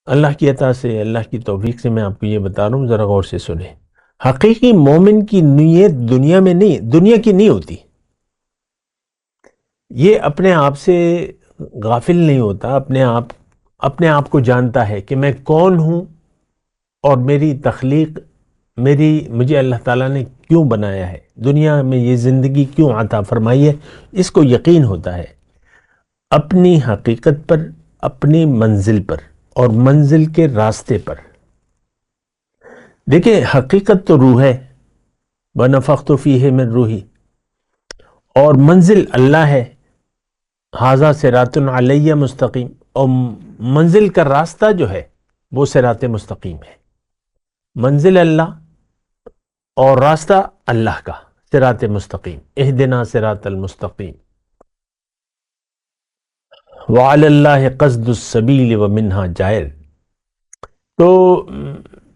اللہ کی عطا سے، اللہ کی توفیق سے میں آپ کو یہ بتا رہا ہوں، ذرا غور سے سنیں۔ حقیقی مومن کی نیت دنیا میں نہیں، دنیا کی نہیں ہوتی۔ یہ اپنے آپ سے غافل نہیں ہوتا، اپنے آپ کو جانتا ہے کہ میں کون ہوں اور میری تخلیق، مجھے اللہ تعالیٰ نے کیوں بنایا ہے، دنیا میں یہ زندگی کیوں عطا فرمائی ہے، اس کو یقین ہوتا ہے اپنی حقیقت پر، اپنی منزل پر اور منزل کے راستے پر۔ دیکھیں، حقیقت تو روح ہے، وَنَفَخْتُ فِيهِ مِن روحی، اور منزل اللہ ہے، ھذا صراط علیہ مستقیم، اور منزل کا راستہ جو ہے وہ صراط مستقیم ہے۔ منزل اللہ اور راستہ اللہ کا، صراط مستقیم، اہدنا صراط المستقیم۔ وعلی اللہ قصد السبیل ومنہا جائر۔ تو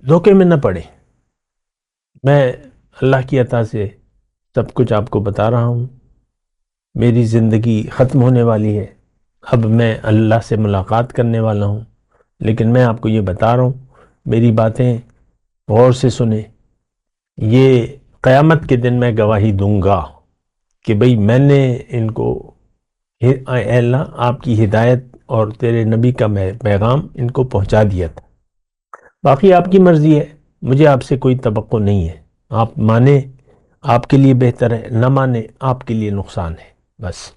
دھوکے میں نہ پڑے، میں اللہ کی عطا سے سب کچھ آپ کو بتا رہا ہوں۔ میری زندگی ختم ہونے والی ہے، اب میں اللہ سے ملاقات کرنے والا ہوں، لیکن میں آپ کو یہ بتا رہا ہوں، میری باتیں غور سے سنیں۔ یہ قیامت کے دن میں گواہی دوں گا کہ بھئی میں نے ان کو، اے اللہ آپ کی ہدایت اور تیرے نبی کا پیغام ان کو پہنچا دیا تھا۔ باقی آپ کی مرضی ہے، مجھے آپ سے کوئی توقع نہیں ہے، آپ مانیں آپ کے لیے بہتر ہے، نہ مانیں آپ کے لیے نقصان ہے، بس۔